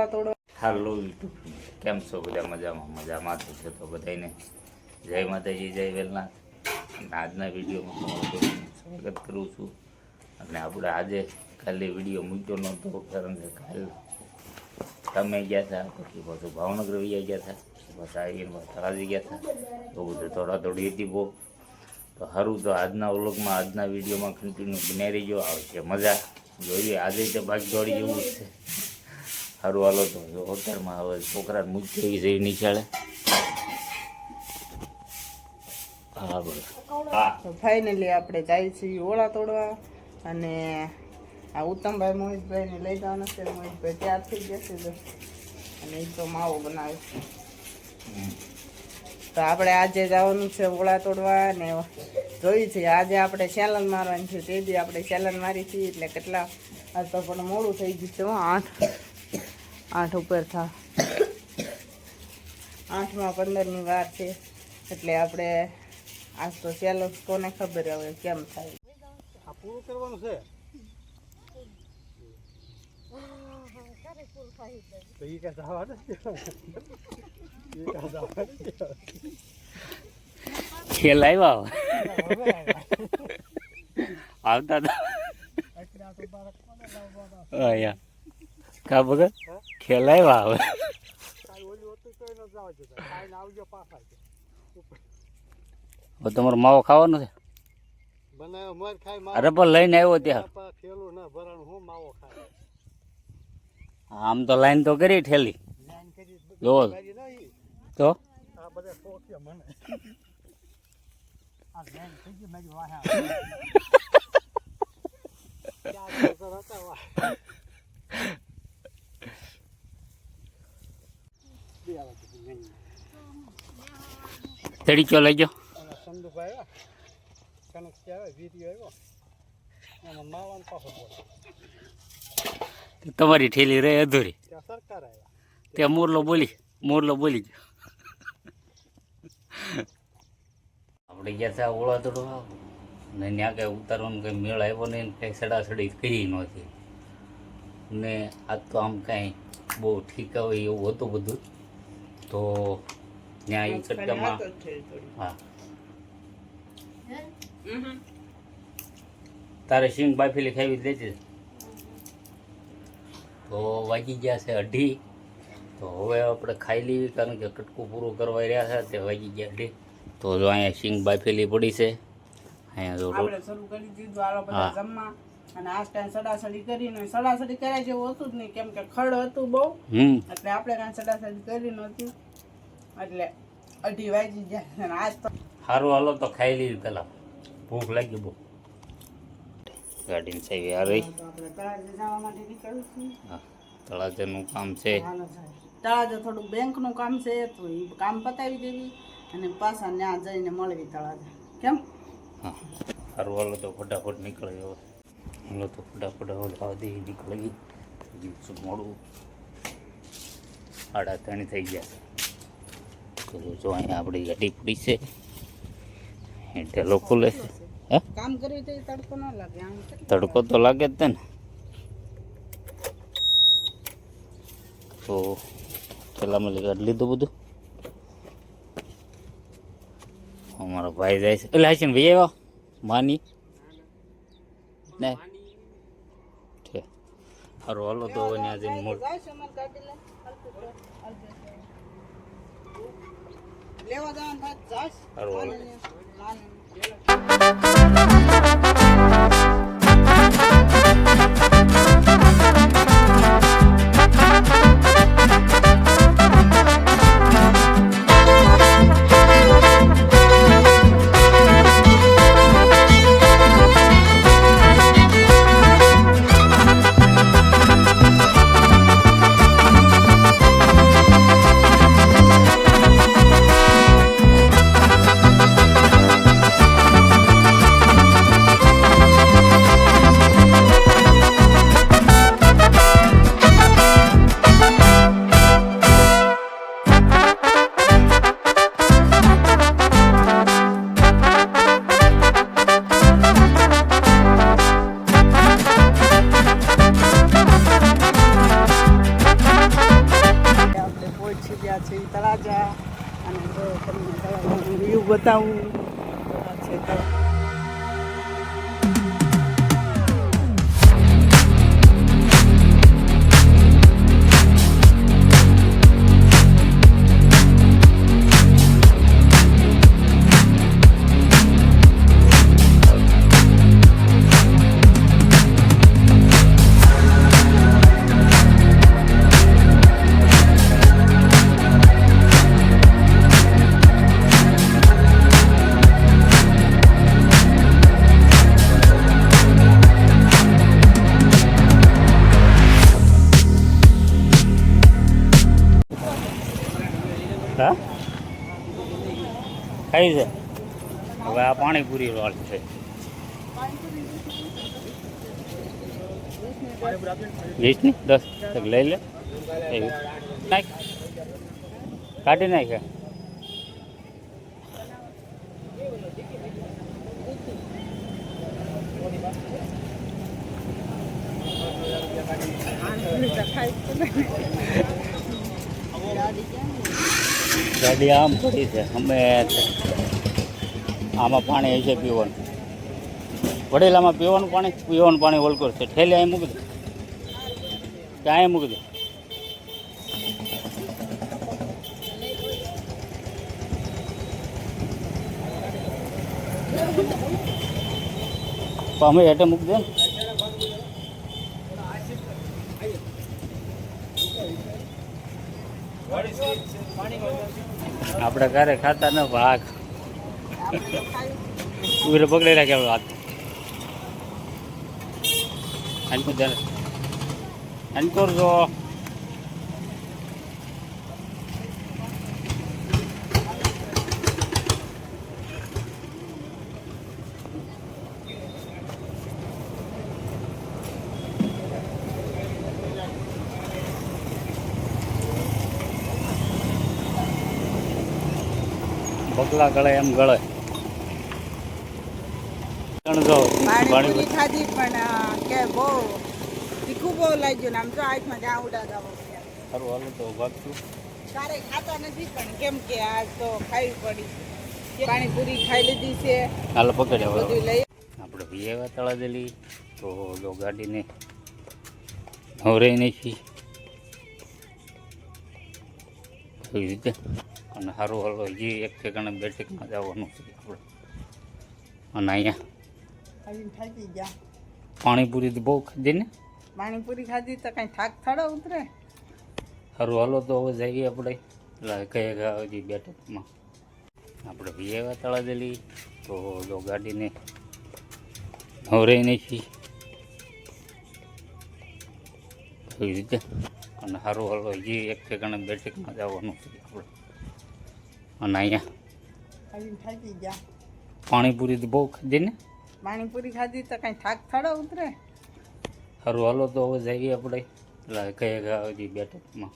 ઓળા તોડવા. હાલો યુટ્યુબ, કેમ છો બધા? મજામાં છે તો બધાને જય માતાજી, જય વેલનાથ. અને આજના વિડીયોમાં તમારું સ્વાગત કરું છું. અને આપણે આજે કાલે વિડીયો મૂક્યો નહોતો, કારણ કે કાલે તમે ગયા હતા, પછી પાછું ભાવનગર વહી ગયા હતા, બસ આવીને તળાવી ગયા હતા, તો બધું દોડાદોડી હતી બહુ. તો સારું, તો આજના વ્લોગમાં, આજના વિડીયોમાં કન્ટિન્યુ બની રહીજો, આવશે મજા. જોઈએ આજે તે ભાગ દોડી જેવું જ છે. સારું હાલો, તો હોટલમાં હવે છોકરાને મૂકી જઈ નિશાળે. હા બોલો. હા, તો ફાઇનલી આપણે જાય છીએ ઓળા તોડવા. અને આ ઉત્તમભાઈ મોહિતભાઈને લઈ જવાના છે. મોહિતભાઈ તૈયાર થઈ જશે તો, અને એ તો માવો બનાવે છે. તો આપણે આજે જવાનું છે ઓળા તોડવા. અને જોઈ છે આજે આપણે સેલન મારવાની છે. તે દી આપણે સેલન મારી છીએ, એટલે કેટલા આજ તો પણ મોડું થઈ ગયું છે. 8 ઉપર થા 8માં 15ની વાર છે. એટલે આપણે આજ તો સેલો કોને ખબર હવે કેમ થાય. આ પૂરું કરવાનું છે તો ઈ કાંઈ જવા નથી. ખેલ આવ્યા આવતા હતા કા ભગત ખેલ આવ્યા હવે. તમારો માવો ખાવાનો છે? અરે પણ લઈને આવ્યો ત્યાં. આમ તો લાઈન તો કરી ઠેલી જો તો તડીચો લઈ જાઓ. તમારી ઠેલી રહે અધૂરી. ત્યાં મોરલો બોલી ગયો. આપણે ગયા હતા ઓળા તોડવા, ને ત્યાં કંઈ ઉતારવાનું કંઈ મેળ આવ્યો નહીં, કંઈ સડાસડી કરી નહોતી. ને આજ તો આમ કાંઈ બહુ ઠીક હોય એવું હતું બધું. તો ત્યાં એ ચટકામાં હા તારે સિંગ બાફેલી ખાવી જ લેતી. તો વાગી ગયા છે 2:30. તો હવે આપણે ખાઈ લેવી, કારણ કે કટકું પૂરું કરવા રહ્યા છે. તે વાગી ગયા 2:30. તો જો અહીંયા સિંગ બાફેલી પડી છે. અહીંયા જો આપણે શરૂ કરી દીધું આલો બધા જમવા. અને આ ટાઈમ સડાસડી કરીને સડાસડી કર્યા જેવું હતું જ નહીં, કેમ કે ખડ હતું બહુ. એટલે આપણે કાંઈ સડાસડી કરી નહોતી, એટલે 2:30 વાગી ગયા. અને આજ તો સારું હાલો, તો ખાઈ લીધી પેલા, ભૂખ લાગી બહુ. ગાડીની સાહેબ આ રહી. આપણે તળાજે જવા માટે નીકળ્યું છું. હા, તળાજાનું કામ છે. તળાજે થોડુંક બેંકનું કામ છે, તો એ કામ પતાવી દેવી અને પાછા ત્યાં જઈને મળવી તળાજે. કેમ? હા સારું હાલો, તો ફટાફટ નીકળે હવે. હાલો તો ફટાફટ હવે લાવી નીકળી. મોડું 3:30 થઈ ગયા. તો જો અહીંયા આપણી ગાડી પડી છે, ઢેલો ખુલે છે. હે, કામ કરવી તો તડકો ન લાગે. તડકો તો લાગે જ ને. તો પેલા મેં કાઢી લીધું બધું. અમારો ભાઈ જાય છે. એટલે હાસીને ભાઈ આવ્યા માની ને. સારું હાલો, તો હવે ત્યાં જઈને મોડ લેવા જવાનું ભાઈ જાશ. સારું હાલો. આવ્યા છે તળાજા અને જો તમને તળાજાનું વ્યૂ બતાવું તો આ છે તળાજા. હા ખાઈ છે હવે આ પાણીપુરી વાળ છે. 20 ની 10 લઈ લે એવી નાખ કાઢી નાખ. ગાડી આમ પડી છે અમે આમાં પાણી હશે પીવાનું વડેલામાં પીવાનું પાણી ઓલકોર છે ઠેલે અહીં મૂકી દે ત્યાં મૂકી દે. તો અમે હેઠે મૂકી દે ને. આપણે ઘરે ખાતા ને ભાગ ઉરે પકડી રાખેલો હાથ કરજો. બગલા ગળે એમ ગળે પાણીપુરી ખાધી પણ કે બહુ તીખું બહુ લાગ્યું ને આમ તો આંખમાં જ્યાં ઉડાતા સારું હાલો તો ભાગતું સારે ખાતા નથી પણ કેમ કે આજ તો ખાવી પડી. પાણીપુરી ખાઈ લીધી છે હાલો પકડ્યા બધું લઈ આપણે વિયેવા તળા દેલી તો જો ગાડીને નવરાઈ નાખી એવી રીતે અને સારું હાલો હજી એક ઠેકાણે બે ઠેકાણા જવાનું છે આપણે. અને અહીંયા ખાઈને થાકી ગયા. પાણીપુરી તો બહુ ખાધી ને પાણીપુરી ખાધી તો કઈ થાક થોડો ઉતરે. સારું હાલો તો હવે જઈએ આપણે કયા હજી બેઠકમાં આપણે વિયેવા તળા દેલી તો જો ગાડીને નવરાઈ નાખી એવી રીતે અને સારું હાલો હજી એક ઠેકાણે બે ઠેકાણા જવાનું છે આપણે. અને અહીંયા ખાઈને થાકી ગયા. પાણીપુરી તો બહુ ખાધી ને પાણીપુરી ખાધી તો કઈ થાક થોડો ઉતરે. સારું હાલો તો હવે જઈએ આપણે કયા હજી બેઠકમાં